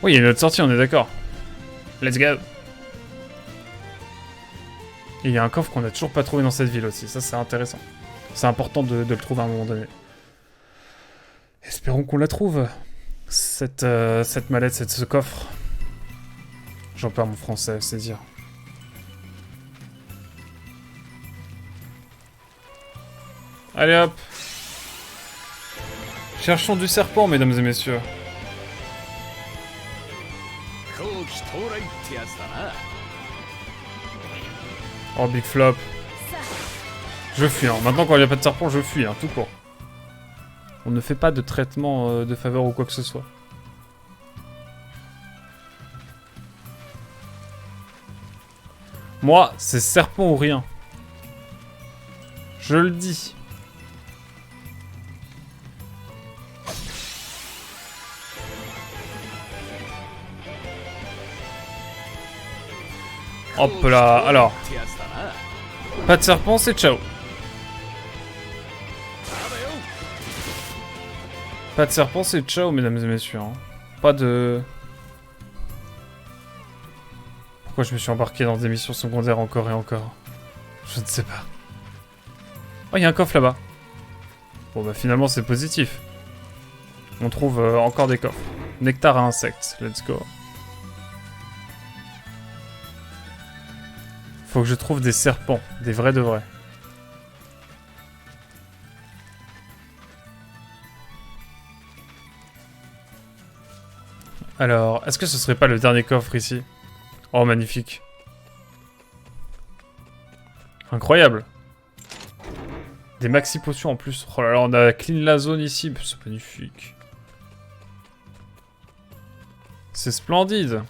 Oui, il y a une autre sortie, on est d'accord. Let's go. Et il y a un coffre qu'on n'a toujours pas trouvé dans cette ville aussi, ça c'est intéressant. C'est important de le trouver à un moment donné. Espérons qu'on la trouve, cette mallette, ce coffre. J'en perds mon français, c'est dire. Allez hop. Cherchons du serpent, mesdames et messieurs. Oh, big flop. Je fuis, hein. Maintenant quand il n'y a pas de serpent, je fuis, hein, tout court. On ne fait pas de traitement de faveur ou quoi que ce soit. Moi, c'est serpent ou rien. Je le dis. Hop là, alors. Pas de serpent, c'est ciao. Pas de serpent, c'est ciao, mesdames et messieurs. Hein. Pas de... Pourquoi je me suis embarqué dans des missions secondaires encore et encore? Je ne sais pas. Oh, il y a un coffre là-bas. Bon, bah finalement, c'est positif. On trouve encore des coffres. Nectar à insectes, let's go. Faut que je trouve des serpents, des vrais de vrais. Alors, est-ce que ce serait pas le dernier coffre ici? Oh, magnifique. Incroyable. Des maxi potions en plus. Oh là là, on a clean la zone ici. C'est magnifique. C'est splendide.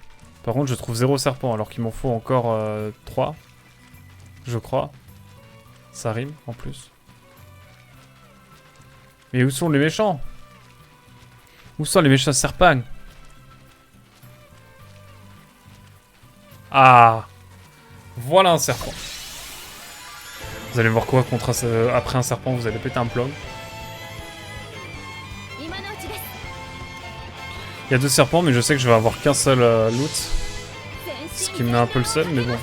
Par contre, je trouve 0 serpent alors qu'il m'en faut encore 3. Je crois. Ça rime en plus. Mais où sont les méchants? Où sont les méchants serpents? Ah! Voilà un serpent. Vous allez voir quoi contre après un serpent, vous allez péter un plomb. Il y a 2 serpents, mais je sais que je vais avoir qu'un seul loot. Ce qui me met un peu le seum, mais bon.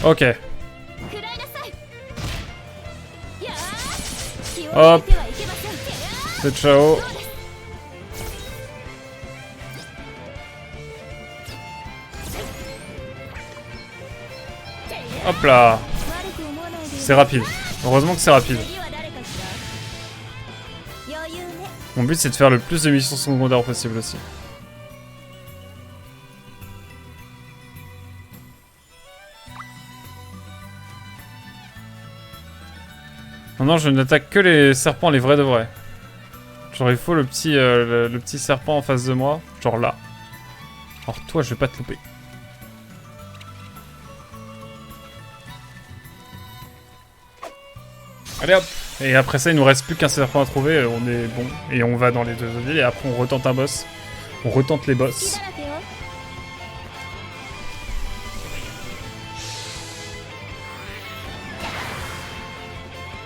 Ok. Hop. C'est ciao. Hop là. C'est rapide. Heureusement que c'est rapide. Mon but c'est de faire le plus de missions secondaires possible aussi. Non, je n'attaque que les serpents, les vrais de vrais. Genre il faut le petit serpent en face de moi. Genre là. Alors toi je vais pas te louper. Allez hop. Et après ça il nous reste plus qu'un serpent à trouver. On est bon. Et on va dans les 2 villes et après on retente un boss. On retente les boss.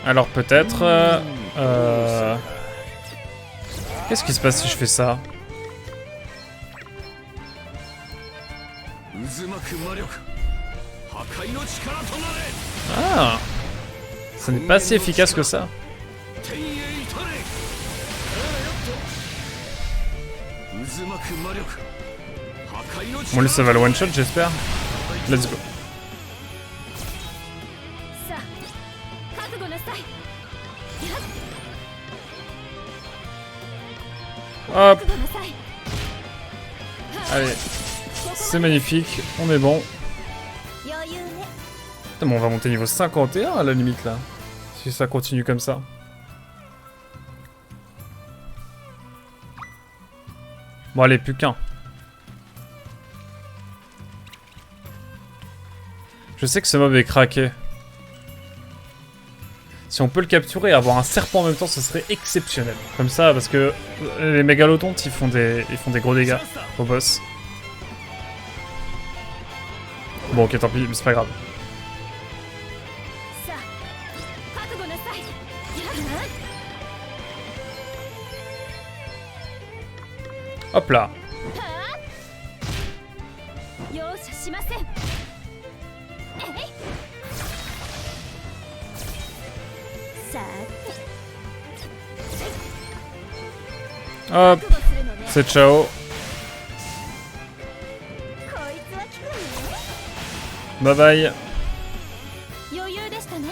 Alors peut-être... Qu'est-ce qui se passe si je fais ça? 渦巻く魔力破壊の力となれ Ah, ça n'est pas si efficace que ça. 天へ至れ渦巻く魔力破壊の Bon, lui, 力 ça va le one-shot, j'espère. Let's go. さあ覚悟なさい Hop, 覚悟なさい allez. C'est magnifique, on est bon. 余裕ね Putain, mais on va monter niveau 51 à la limite là. Si ça continue comme ça. Bon, allez, plus qu'un. Je sais que ce mob est craqué. Si on peut le capturer et avoir un serpent en même temps, ce serait exceptionnel. Comme ça, parce que les mégalodontes, ils font des gros dégâts au boss. Bon, ok, tant pis, mais c'est pas grave. さあ覚悟なさい Hop là. 容赦しませんえい さあ Hop, 覚悟するのね c'est ciao. こいつは効く Bye bye. わね余裕でしたね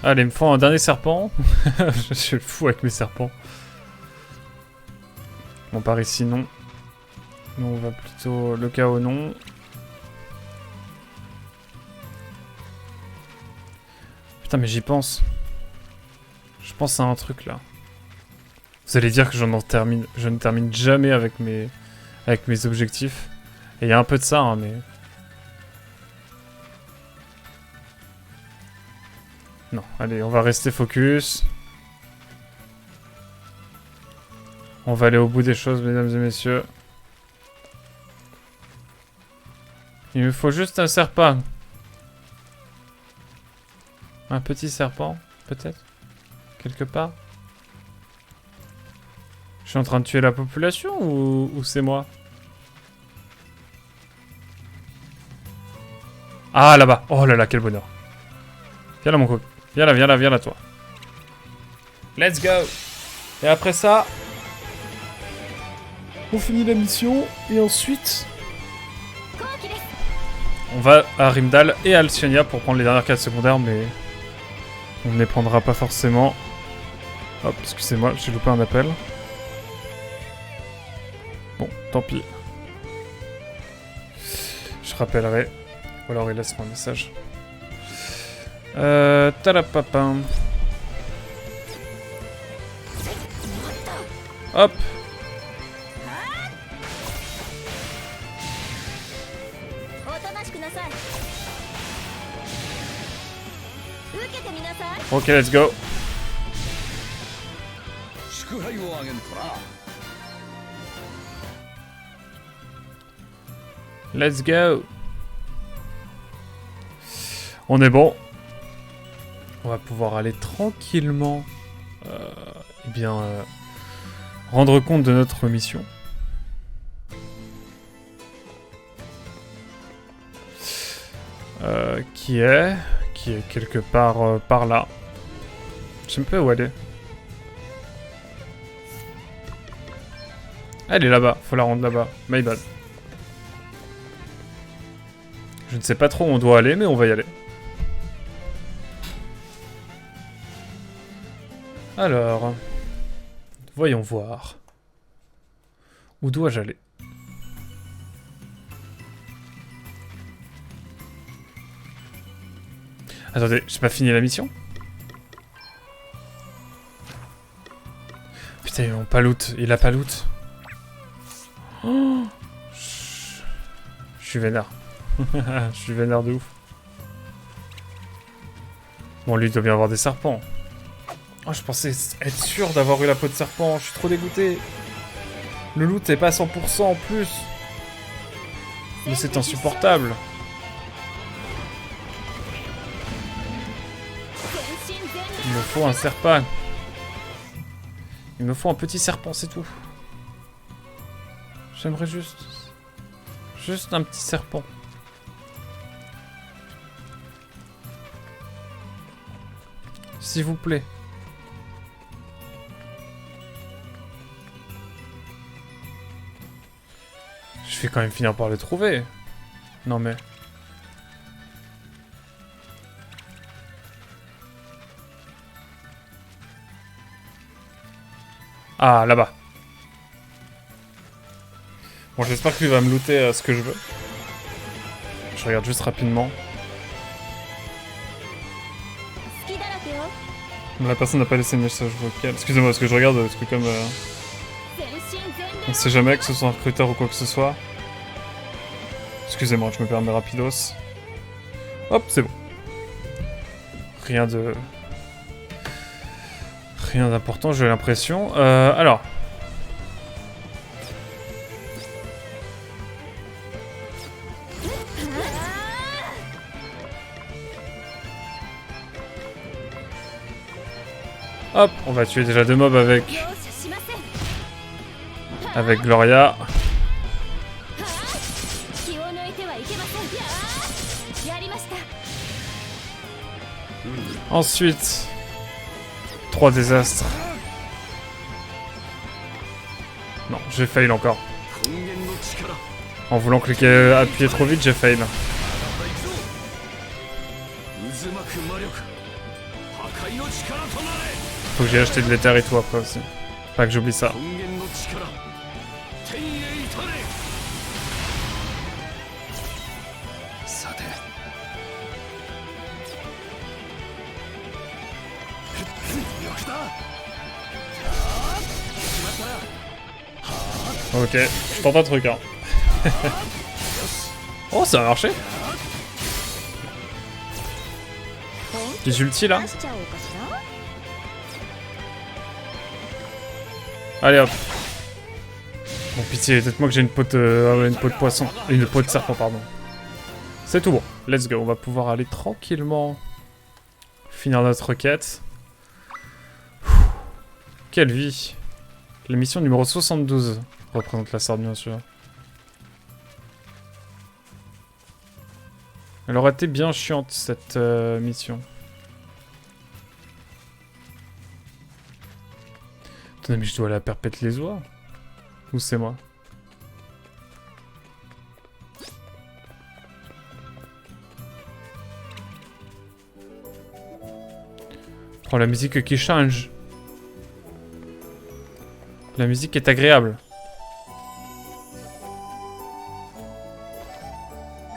Allez, il me faut un dernier serpent. Je suis fou avec mes serpents. Bon, par ici, non. Nous, on va plutôt... Le chaos, non. Putain, mais j'y pense. Je pense à un truc, là. Vous allez dire que je ne termine jamais avec mes objectifs. Et il y a un peu de ça, hein, mais... Non, allez, on va rester focus. On va aller au bout des choses, mesdames et messieurs. Il me faut juste un serpent. Un petit serpent, peut-être? Quelque part? Je suis en train de tuer la population ou c'est moi? Ah, là-bas. Oh là là, quel bonheur. Viens là, mon coq. Viens là, toi. Let's go. Et après ça, On finit la mission et ensuite... 後期です on va à Rimdal et à Alcyonia pour prendre les dernières quêtes secondaires, mais on ne les prendra pas forcément. Hop, excusez-moi, j'ai loupé un appel. Bon, tant pis. Je rappellerai. Ou alors il laissera un message. Talapapam. Hop. おとなしくなさい受けてみなさい Ok, let's go. 祝杯をあげんとな Let's go. On est bon. On va pouvoir aller tranquillement rendre compte de notre mission. Qui est quelque part par là. Je sais même pas où elle est. Elle est là-bas, faut la rendre là-bas. My bad. Je ne sais pas trop où on doit aller, mais on va y aller. Alors, voyons voir. Où dois-je aller? Attendez, j'ai pas fini la mission? Putain, ils ont pas loot. Il a pas loot. Oh, je suis vénère. Je suis vénère de ouf. Bon, lui, il doit bien avoir des serpents. Oh, je pensais être sûr d'avoir eu la peau de serpent. Je suis trop dégoûté. Le loot est pas à 100% en plus. Mais c'est insupportable. Il me faut un serpent. Il me faut un petit serpent, c'est tout. J'aimerais juste un petit serpent. S'il vous plaît. Je vais quand même finir par le trouver. Non mais... Ah, là-bas. Bon, j'espère qu'il va me looter ce que je veux. Je regarde juste rapidement. La personne n'a pas laissé de message vocal. Excusez-moi, parce que je regarde parce que comme... on sait jamais que ce soit un recruteur ou quoi que ce soit. Excusez-moi, je me permets rapidos. Hop, c'est bon. Rien de... Rien d'important, j'ai l'impression. Alors... Hop, on va tuer déjà 2 mobs avec Gloria. Ensuite, 3 désastres. Non, j'ai fail encore. En voulant cliquer, appuyer trop vite, j'ai fail. Faut que j'ai acheté de l'éther et tout après aussi. Pas que j'oublie ça. Ok, je tente un truc hein. Oh, ça a marché. Des ultis là. Allez hop. Bon pitié, peut-être moi que j'ai une peau de poisson. Une peau de serpent, pardon. C'est tout bon. Let's go, on va pouvoir aller tranquillement finir notre quête. Quelle vie. La mission numéro 72 représente la sorte bien sûr. Elle aurait été bien chiante cette mission. Attendez, mais je dois aller à Perpète les oies. Ou c'est moi? Oh, la musique qui change. La musique est agréable.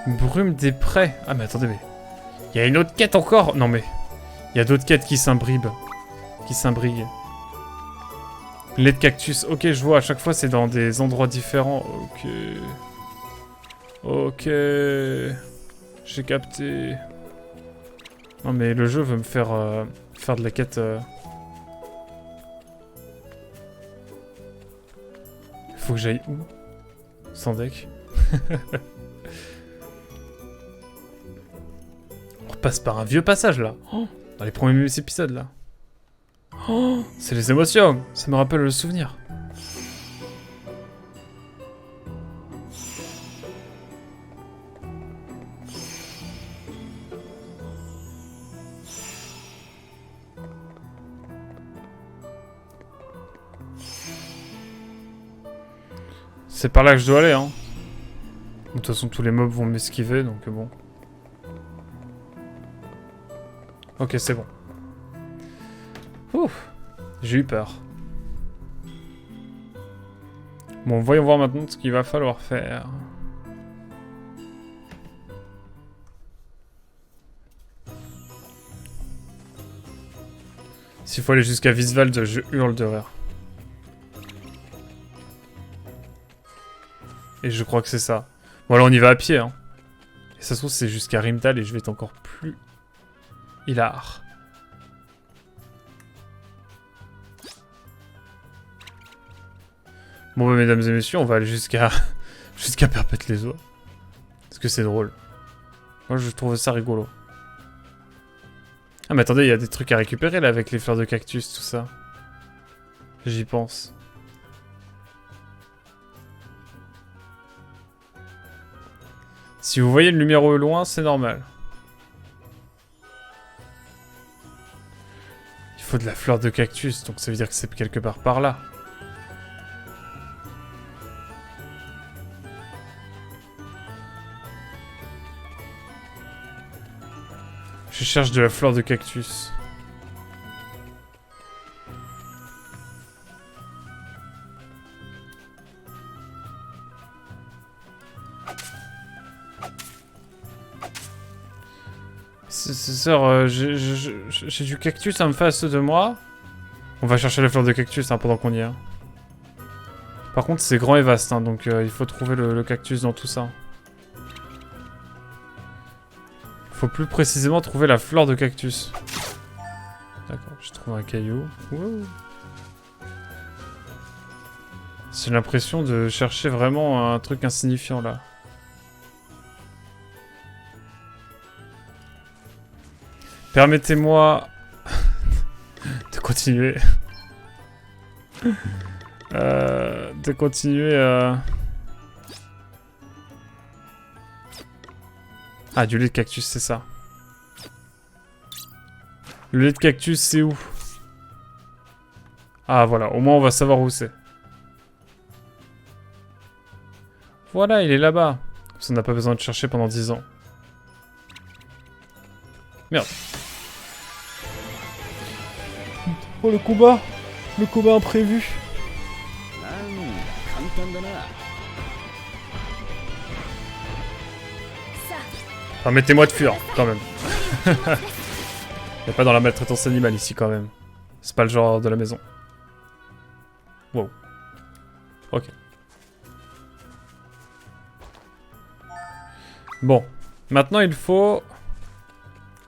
Brume des prés. Ah mais attendez, mais... Il y a une autre quête encore? Non mais... Il y a d'autres quêtes qui s'imbribent. Qui s'imbriguent. Lait de cactus. Ok, je vois. À chaque fois, c'est dans des endroits différents. Ok. Ok. J'ai capté. Non mais le jeu veut me faire... faire de la quête... Faut que j'aille où? Sans deck. On repasse par un vieux passage là. Oh, dans les premiers épisodes là. Oh, c'est les émotions. Ça me rappelle le souvenir. C'est par là que je dois aller, hein. De toute façon, tous les mobs vont m'esquiver, donc bon. Ok, c'est bon. Ouf, j'ai eu peur. Bon, voyons voir maintenant ce qu'il va falloir faire. S'il faut aller jusqu'à Visvald, je hurle de rire. Et je crois que c'est ça. Bon, alors on y va à pied, hein. Et ça se trouve, c'est jusqu'à Rimdal et je vais être encore plus hilar. Bon, bah, mesdames et messieurs, on va aller jusqu'à jusqu'à Perpète les oies. Parce que c'est drôle. Moi, je trouve ça rigolo. Ah mais attendez, il y a des trucs à récupérer là avec les fleurs de cactus, tout ça. J'y pense. Si vous voyez une lumière au loin, c'est normal. Il faut de la fleur de cactus, donc ça veut dire que c'est quelque part par là. Je cherche de la fleur de cactus. Sœur, j'ai du cactus en face de moi. On va chercher la fleur de cactus hein, pendant qu'on y est. Par contre, c'est grand et vaste, hein, donc il faut trouver le cactus dans tout ça. Faut plus précisément trouver la fleur de cactus. D'accord, j'ai trouvé un caillou. Wow. J'ai l'impression de chercher vraiment un truc insignifiant là. Permettez-moi de continuer. De continuer à... Ah, du lait de cactus, c'est ça. Le lait de cactus, c'est où? Ah, voilà. Au moins, on va savoir où c'est. Voilà, il est là-bas. Ça n'a pas besoin de chercher pendant 10 ans. Merde. Oh, le combat! Le combat imprévu! Permettez-moi de fuir, quand même. Y'a pas dans la maltraitance animale ici, quand même. C'est pas le genre de la maison. Wow. Ok. Bon. Maintenant, il faut...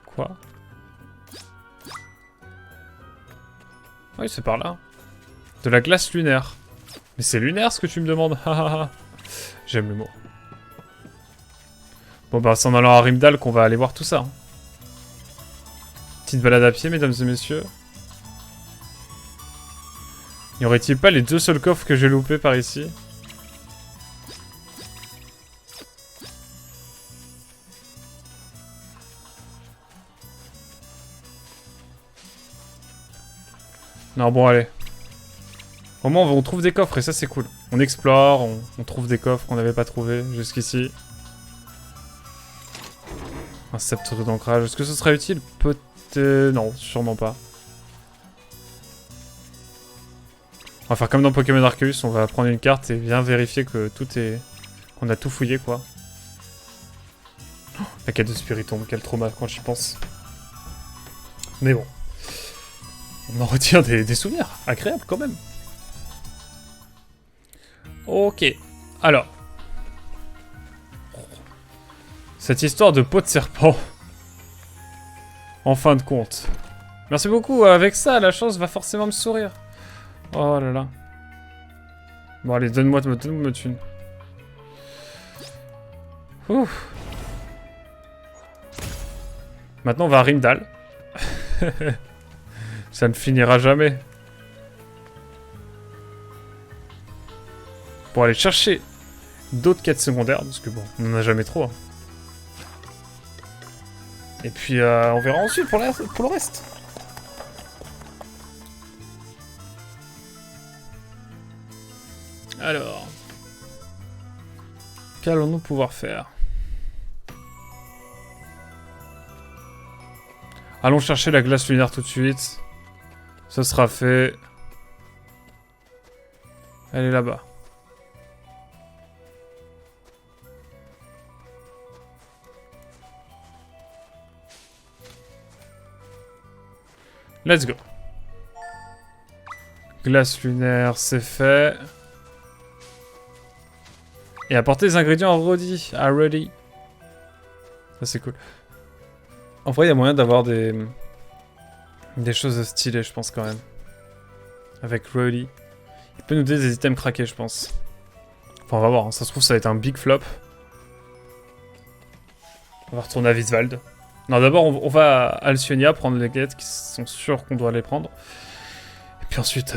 Quoi? Oui, c'est par là. De la glace lunaire. Mais c'est lunaire, ce que tu me demandes. J'aime le mot. Bon bah c'est en allant à Rimdal qu'on va aller voir tout ça. Hein. Petite balade à pied, mesdames et messieurs. Y aurait-il pas les 2 seuls coffres que j'ai loupés par ici? Non bon allez. Au moins on trouve des coffres et ça c'est cool. On explore, on trouve des coffres qu'on n'avait pas trouvés jusqu'ici. Un sceptre d'ancrage. Est-ce que ce serait utile? Peut-être... Non, sûrement pas. On va faire comme dans Pokémon Arceus, on va prendre une carte et bien vérifier que tout est... qu'on a tout fouillé, quoi. Oh, la quête de Spiritomb, quel trauma quand j'y pense. Mais bon. On en retient des souvenirs agréables, quand même. Ok. Alors... Cette histoire de peau de serpent. En fin de compte. Merci beaucoup, avec ça, la chance va forcément me sourire. Oh là là. Bon allez, donne-moi me thune. Ouf. Maintenant on va à Rimdal. Ça ne finira jamais. Pour aller chercher d'autres quêtes secondaires, parce que bon, on n'en a jamais trop. Hein. Et puis on verra ensuite pour le reste. Alors, qu'allons-nous pouvoir faire? Allons chercher la glace lunaire tout de suite. Ce sera fait. Elle est là-bas. Let's go. Glace lunaire, c'est fait. Et apporter des ingrédients à Rody. Ça c'est cool. En vrai, il y a moyen d'avoir des choses stylées, je pense, quand même. Avec Rody. Il peut nous donner des items craqués, je pense. Enfin, on va voir. Hein. Ça se trouve, ça va être un big flop. On va retourner à Visvald. Non, d'abord, on va à Alcyonia prendre les quêtes qui sont sûres qu'on doit les prendre. Et puis ensuite,